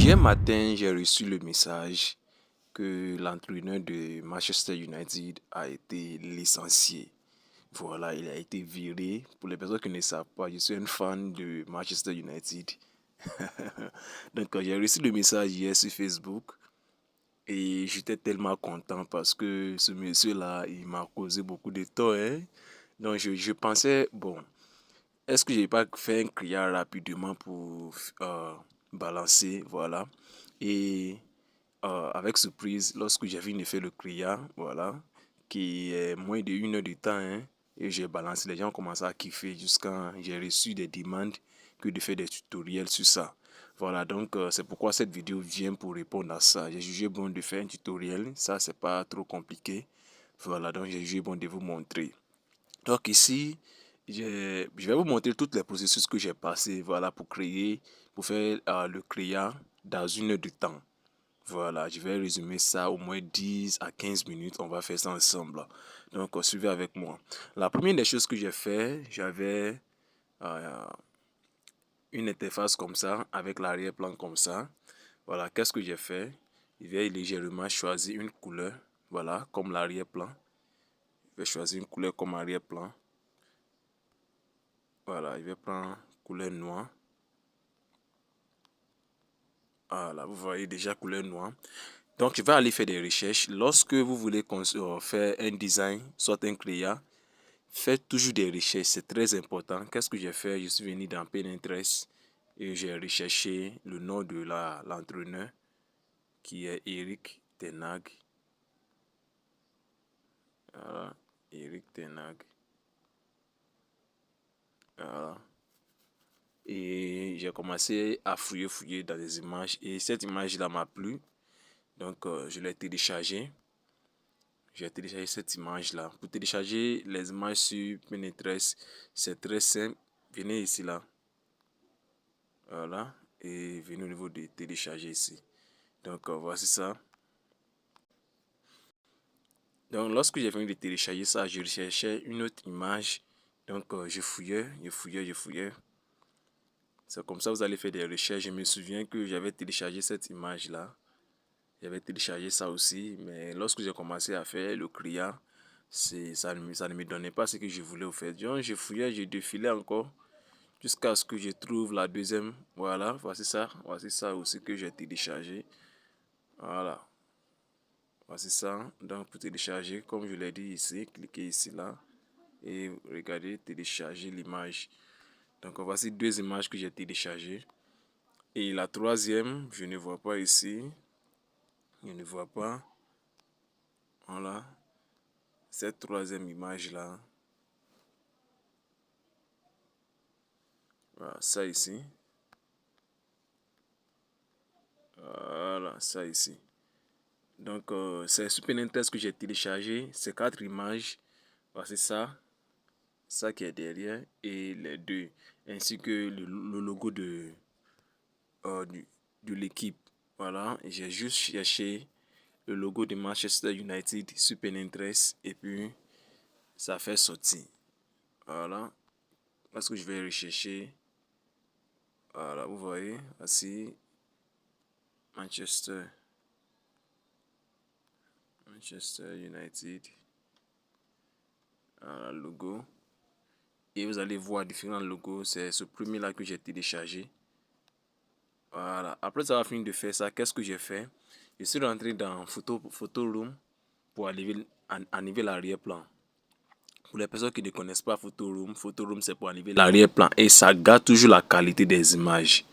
Hier matin, j'ai reçu le message que l'entraîneur de Manchester United a été licencié. Voilà, il a été viré. Pour les personnes qui ne savent pas, je suis un fan de Manchester United. Donc, j'ai reçu le message hier sur Facebook et j'étais tellement content parce que ce monsieur-là, il m'a causé beaucoup de tort, hein. Donc, je pensais, bon, est-ce que je n'ai pas fait un criard rapidement pour balancer, voilà. Et avec surprise, lorsque j'ai vu fait le criard, voilà, qui est moins de 1 heure de temps, hein, et j'ai balancé, les gens ont commencé à kiffer jusqu'à j'ai reçu des demandes que de faire des tutoriels sur ça. Voilà, donc c'est pourquoi cette vidéo vient pour répondre à ça. J'ai jugé bon de faire un tutoriel, ça c'est pas trop compliqué. Voilà, donc j'ai jugé bon de vous montrer. Donc ici, je vais vous montrer toutes les processus que j'ai passé, voilà, pour faire le créa dans 1 heure de temps. Voilà, je vais résumer ça au moins 10 à 15 minutes, on va faire ça ensemble. Donc, suivez avec moi. La première des choses que j'ai fait, j'avais euh, une interface comme ça, avec l'arrière-plan comme ça. Voilà, qu'est-ce que j'ai fait? Je vais légèrement choisir une couleur, voilà, comme l'arrière-plan. Je vais choisir une couleur comme arrière-plan. Voilà, je vais prendre couleur noire. Voilà, vous voyez déjà couleur noire. Donc, je vais aller faire des recherches. Lorsque vous voulez faire un design, soit un créa, faites toujours des recherches. C'est très important. Qu'est-ce que j'ai fait? Je suis venu dans Pinterest et j'ai recherché le nom de l'entraîneur qui est Erik ten Hag. Voilà, Erik ten Hag. Voilà. Et j'ai commencé à fouiller dans les images. Et cette image-là m'a plu. Donc, je l'ai téléchargée. J'ai téléchargé cette image-là. Pour télécharger les images sur Pinterest, c'est très simple. Venez ici, là. Voilà. Et venez au niveau de télécharger ici. Donc, voici ça. Donc, lorsque j'ai fini de télécharger ça, je recherchais une autre image. Donc, je fouillais. C'est comme ça que vous allez faire des recherches. Je me souviens que j'avais téléchargé cette image-là. J'avais téléchargé ça aussi. Mais lorsque j'ai commencé à faire le CRIA, ça ne me donnait pas ce que je voulais au fait. Donc, je fouillais, je défilais encore jusqu'à ce que je trouve la deuxième. Voilà, voici ça. Voici ça aussi que j'ai téléchargé. Voilà. Voici ça. Donc, pour télécharger, comme je l'ai dit ici, cliquez ici, là. Et regardez, télécharger l'image. Donc, voici deux images que j'ai téléchargées. Et la troisième, je ne vois pas ici. Je ne vois pas. Voilà. Cette troisième image-là. Voilà, ça ici. Voilà, ça ici. Donc, c'est sur Pinterest que j'ai téléchargé ces 4 images. Voici ça. Ça qui est derrière. Et les deux. Ainsi que le logo de l'équipe. Voilà. J'ai juste cherché le logo de Manchester United sur Pinterest. Et puis, ça fait sortir. Voilà. Parce que je vais rechercher. Voilà, vous voyez. Voici Manchester United. Voilà, logo. Et vous allez voir différents logos. C'est ce premier là que j'ai téléchargé. Voilà. Après avoir fini de faire ça, qu'est-ce que j'ai fait? Je suis rentré dans Photo Room pour enlever l'arrière-plan. Pour les personnes qui ne connaissent pas Photo Room c'est pour enlever l'arrière-plan. Et ça garde toujours la qualité des images.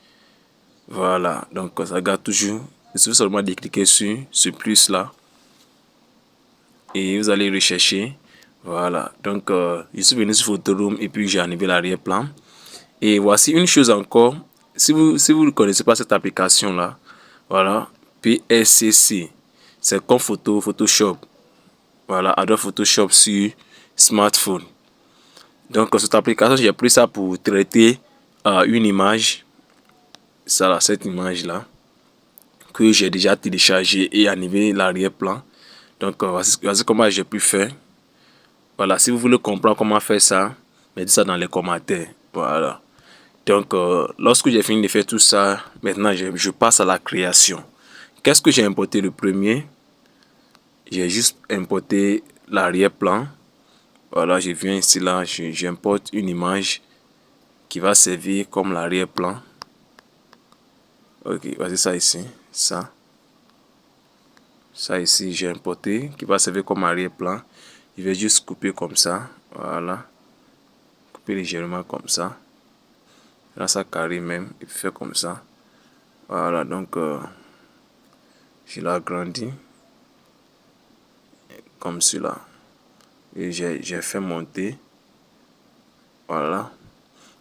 Voilà. Donc ça garde toujours. Il suffit seulement de cliquer sur ce plus là. Et vous allez rechercher. Voilà. Donc je suis venu sur Photo Room et puis j'ai enlevé l'arrière-plan. Et voici une chose encore. Si vous ne connaissez pas cette application là, voilà, PSCC, c'est comme Photoshop. Voilà, Adobe Photoshop sur smartphone. Donc cette application, j'ai pris ça pour traiter une image, ça là, cette image là, que j'ai déjà téléchargé et enlevé l'arrière-plan. Donc voici comment j'ai pu faire. Voilà, si vous voulez comprendre comment faire ça, mettez ça dans les commentaires. Voilà. Donc, lorsque j'ai fini de faire tout ça, maintenant, je passe à la création. Qu'est-ce que j'ai importé le premier? J'ai juste importé l'arrière-plan. Voilà, je viens ici, là, j'importe une image qui va servir comme l'arrière-plan. Ok, voici ça ici, ça. Ça ici, j'ai importé, qui va servir comme arrière-plan. Je vais juste couper comme ça, voilà. Couper légèrement comme ça. Là, ça carré même, et puis faire comme ça. Voilà, donc, je l'agrandis comme cela. Et j'ai fait monter. Voilà.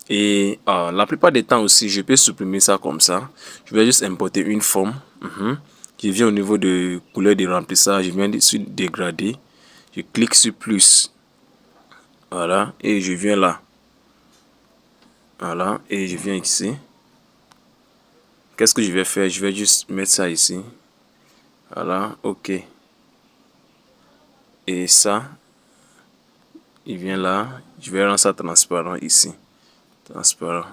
Et la plupart des temps aussi, je peux supprimer ça comme ça. Je vais juste importer une forme. Je viens au niveau de couleur de remplissage. Je viens sur dégrader. Je clique sur plus. Voilà. Et je viens là. Voilà. Et je viens ici. Qu'est-ce que je vais faire? Je vais juste mettre ça ici. Voilà. OK. Et ça, il vient là. Je vais rendre ça transparent ici. Transparent.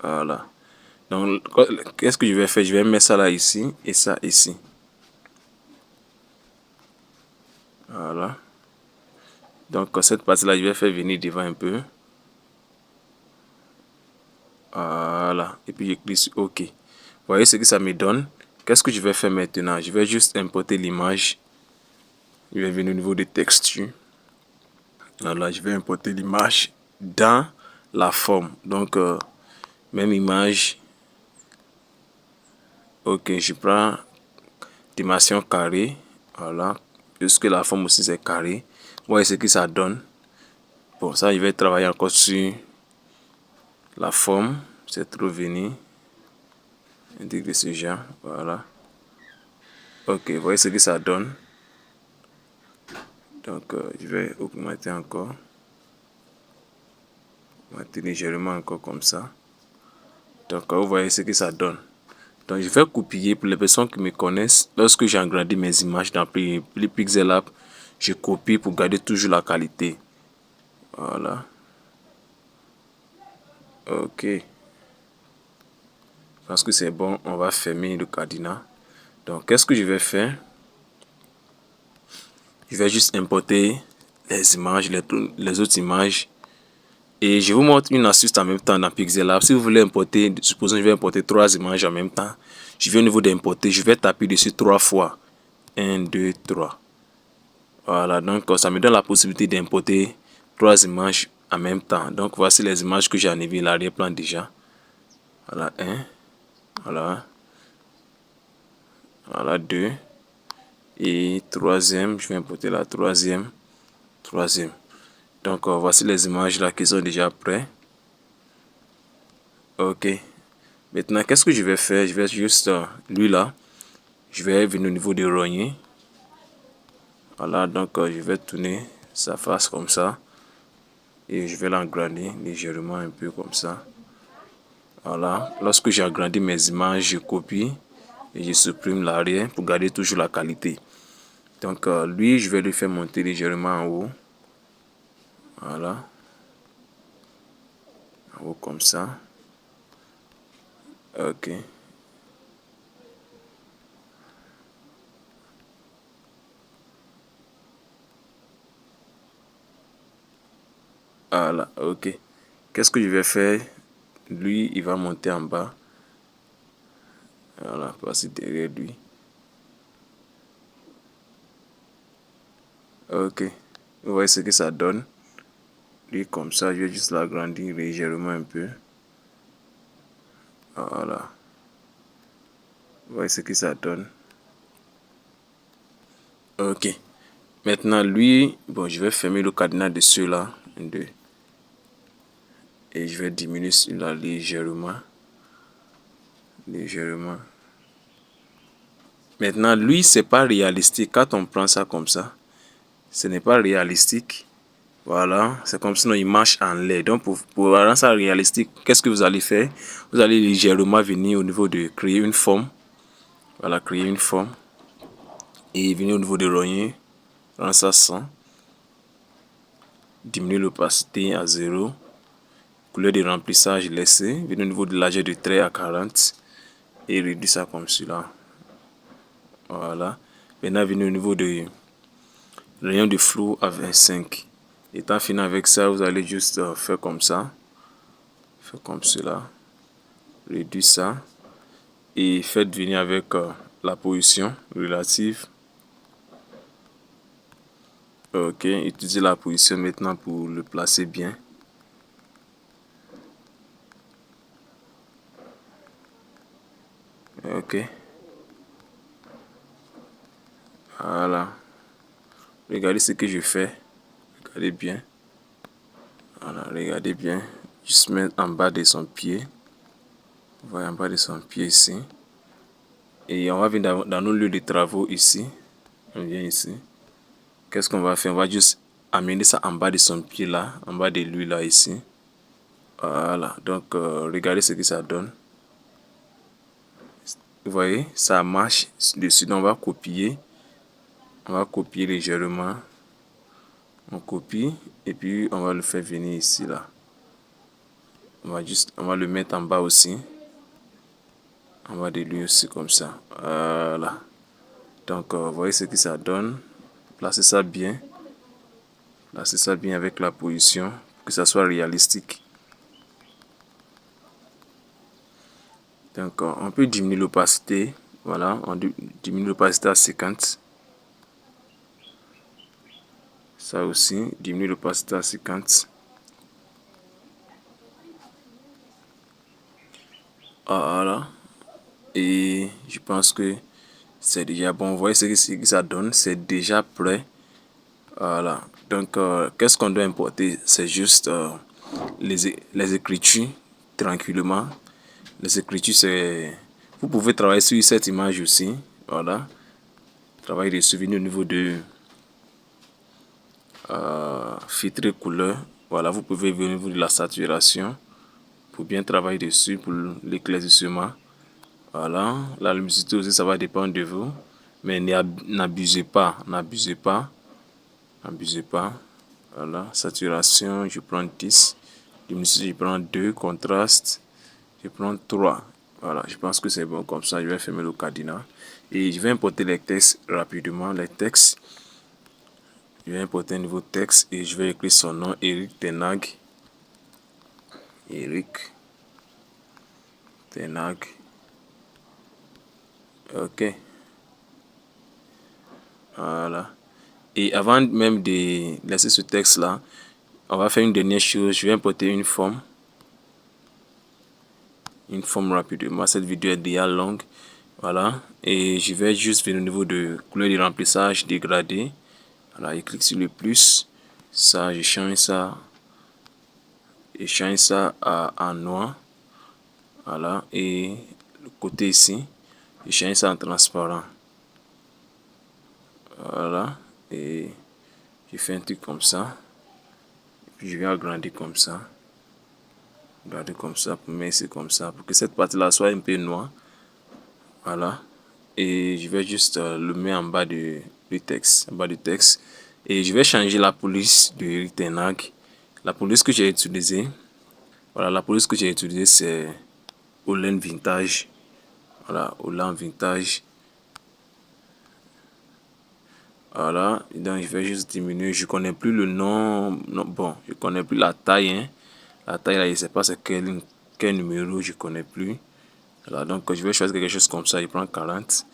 Voilà. Donc, qu'est-ce que je vais faire? Je vais mettre ça là ici et ça ici. Voilà. Donc, cette partie-là, je vais faire venir devant un peu. Voilà. Et puis, je clique sur OK. Vous voyez ce que ça me donne? Qu'est-ce que je vais faire maintenant? Je vais juste importer l'image. Je vais venir au niveau des textures. Voilà, je vais importer l'image dans la forme. Donc, même image. OK, je prends dimension carré. Voilà. Puisque la forme aussi c'est carré. Vous voyez ce que ça donne. Bon, ça, je vais travailler encore sur la forme. C'est trop venir. Intégrer ce genre. Voilà. OK, vous voyez ce que ça donne. Donc, je vais augmenter encore. Augmenter légèrement encore comme ça. Donc, vous voyez ce que ça donne. Donc, je vais copier pour les personnes qui me connaissent. Lorsque j'ai agrandi mes images dans Pixel Lab, je copie pour garder toujours la qualité. Voilà. OK. Parce que c'est bon, on va fermer le cadenas. Donc, qu'est-ce que je vais faire? Je vais juste importer les images, les autres images. Et je vous montre une astuce en même temps dans Pixel Lab. Si vous voulez importer, supposons que je vais importer 3 images en même temps. Je vais au niveau d'importer, je vais taper dessus 3 fois. 1, 2, 3. Voilà, donc ça me donne la possibilité d'importer 3 images en même temps. Donc voici les images que j'ai enlevées, l'arrière-plan déjà. Voilà, 1. Voilà. Voilà, 2. Et troisième, je vais importer la troisième. Donc voici les images là qui sont déjà prêtes. OK. Maintenant, qu'est-ce que je vais faire? Je vais juste, lui là, je vais venir au niveau de rogner. Voilà, donc je vais tourner sa face comme ça. Et je vais l'agrandir légèrement un peu comme ça. Voilà, lorsque j'ai agrandi mes images, je copie et je supprime l'arrière pour garder toujours la qualité. Donc lui, je vais le faire monter légèrement en haut. Voilà. En haut comme ça. OK. Voilà, OK. Qu'est-ce que je vais faire? Lui, il va monter en bas. Voilà, passer derrière lui. OK. Vous voyez ce que ça donne. Lui, comme ça, je vais juste l'agrandir légèrement un peu. Voilà. Vous voyez ce que ça donne. OK. Maintenant, lui, bon, je vais fermer le cadenas de ceux-là. 1, 2. Et je vais diminuer celui-là légèrement. Légèrement. Maintenant, lui, c'est pas réalistique. Quand on prend ça comme ça, ce n'est pas réalistique. Voilà, c'est comme sinon il marche en l'air. Donc, pour rendre ça réalistique, qu'est-ce que vous allez faire? Vous allez légèrement venir au niveau de créer une forme. Voilà, créer une forme. Et venir au niveau de rogner. Rendre ça 100. Diminuer l'opacité à 0. couleur de remplissage laissé. Venez au niveau de largeur de trait à 40 et réduire ça comme cela. Voilà. Maintenant, venez au niveau de rayon de flou à 25. Étant fini avec ça, vous allez juste faire comme ça. Faire comme cela. Réduire ça. Et faites venir avec la position relative. Ok, utilisez la position maintenant pour le placer bien. Ok. Voilà. Regardez ce que je fais. Regardez bien. Voilà, regardez bien. Juste mettre en bas de son pied. Vous voyez en bas de son pied ici. Et on va venir dans nos lieux de travaux ici. On vient ici. Qu'est-ce qu'on va faire? On va juste amener ça en bas de son pied là. En bas de lui là ici. Voilà. Donc, regardez ce que ça donne. Vous voyez, ça marche dessus. Donc, on va copier. On va copier légèrement. On copie. Et puis, on va le faire venir ici là. On va le mettre en bas aussi. En bas de lui aussi comme ça. Voilà. Donc, vous voyez ce que ça donne. Placez ça bien. Placez ça bien avec la position. Pour que ça soit réalistique. Donc, on peut diminuer l'opacité. Voilà. On diminue l'opacité à 50. Ça aussi. Diminue l'opacité à 50. Voilà. Et je pense que c'est déjà bon. Vous voyez ce que ça donne. C'est déjà prêt. Voilà. Donc, qu'est-ce qu'on doit importer? C'est juste les écritures tranquillement. Les écritures, c'est... Vous pouvez travailler sur cette image aussi. Voilà. Travailler dessus, venir au niveau de filtre couleur. Voilà, vous pouvez venir au niveau de la saturation pour bien travailler dessus pour l'éclaircissement. Voilà, la luminosité aussi, ça va dépendre de vous. Mais n'abusez pas, n'abusez pas, n'abusez pas. Voilà, saturation, je prends 10. Luminosité, je prends 2. Contraste, je prends 3. Voilà, je pense que c'est bon comme ça. Je vais fermer le cadenas. Et je vais importer les textes rapidement. Les textes, je vais importer un nouveau texte et je vais écrire son nom, Eric Tenag. Eric Tenag. Ok. Voilà. Et avant même de laisser ce texte là, on va faire une dernière chose. Je vais importer une forme rapidement. Cette vidéo est déjà longue. Voilà. Et je vais juste venir au niveau de couleur de remplissage dégradé. Voilà, je clique sur le plus. Ça, je change ça. Je change ça en noir. Voilà. Et le côté ici, je change ça en transparent. Voilà. Et je fais un truc comme ça. Et puis je vais agrandir comme ça. Agrandir comme ça pour mettre c'est comme ça. Pour que cette partie-là soit un peu noire. Voilà. Et je vais juste le mettre en bas du texte. En bas du texte. Et je vais changer la police de Eric Tenag. La police que j'ai utilisée. Voilà, la police que j'ai utilisée c'est Olen Vintage. Voilà, Olen Vintage. Voilà, donc je vais juste diminuer. Je connais plus le nom. Non, bon, je connais plus la taille. Hein. La taille là, je sais pas c'est quel numéro, je connais plus. Voilà, donc je vais choisir quelque chose comme ça. Je prends 40.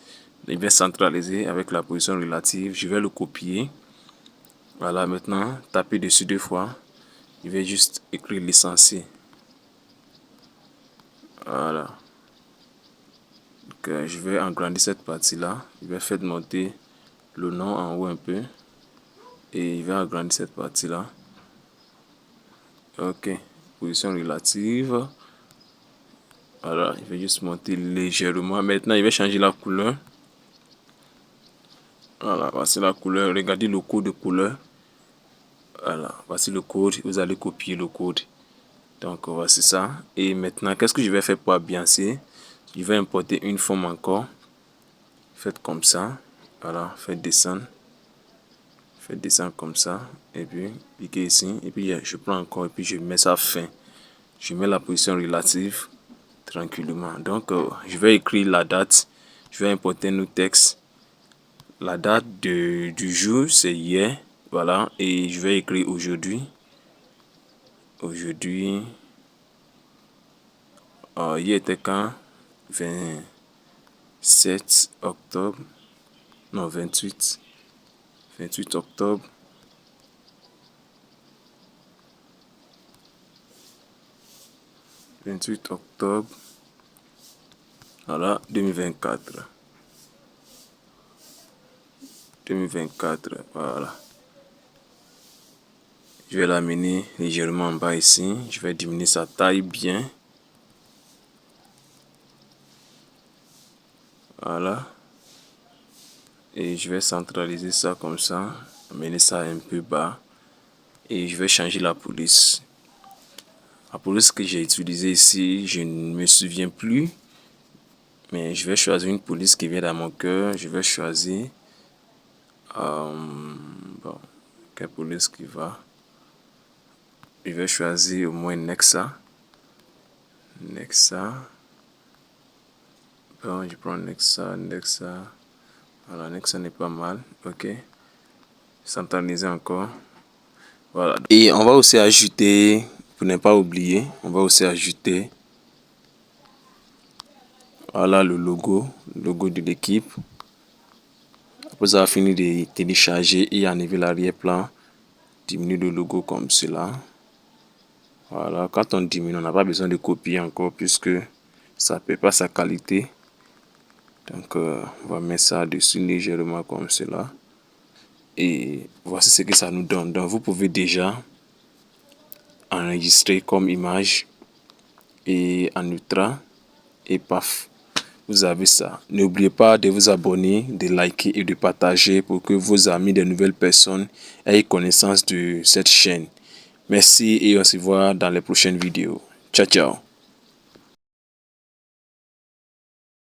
Je vais centraliser avec la position relative. Je vais le copier. Voilà, maintenant, taper dessus 2 fois. Je vais juste écrire licencié. Voilà. Donc, je vais agrandir cette partie-là. Je vais faire monter le nom en haut un peu. Et je vais agrandir cette partie-là. Ok. Position relative. Voilà, je vais juste monter légèrement. Maintenant, je vais changer la couleur. Voilà, voici la couleur. Regardez le code de couleur. Voilà, voici le code. Vous allez copier le code. Donc, voici ça. Et maintenant, qu'est-ce que je vais faire pour ambiancer? Je vais importer une forme encore. Faites comme ça. Voilà, faites descendre. Faites descendre comme ça. Et puis, cliquez ici. Et puis, je prends encore et puis je mets ça fin. Je mets la position relative tranquillement. Donc, je vais écrire la date. Je vais importer nos textes. La date du jour, c'est hier. Voilà. Et je vais écrire aujourd'hui. Aujourd'hui. Hier était quand? 27 octobre. Non, 28. 28 octobre. 28 octobre. Voilà, 2024. 2024, voilà. Je vais l'amener légèrement en bas ici. Je vais diminuer sa taille bien. Voilà. Et je vais centraliser ça comme ça. Amener ça un peu bas. Et je vais changer la police. La police que j'ai utilisée ici, je ne me souviens plus. Mais je vais choisir une police qui vient dans mon cœur. Je vais choisir... bon, quelle police qui va? Je vais choisir au moins Nexa. Nexa. Bon, je prends Nexa. Voilà, Nexa n'est pas mal. Ok. Centraliser encore. Voilà. Et on va aussi ajouter, pour ne pas oublier, on va aussi ajouter, voilà, le logo de l'équipe. Après avoir fini de télécharger et enlever l'arrière-plan, diminuer le logo comme cela. Voilà, quand on diminue, on n'a pas besoin de copier encore puisque ça ne perd pas sa qualité. Donc, on va mettre ça dessus légèrement comme cela. Et voici ce que ça nous donne. Donc, vous pouvez déjà enregistrer comme image et en ultra et paf, vous avez ça. N'oubliez pas de vous abonner, de liker et de partager pour que vos amis, de nouvelles personnes aient connaissance de cette chaîne. Merci et on se voit dans les prochaines vidéos. Ciao, ciao.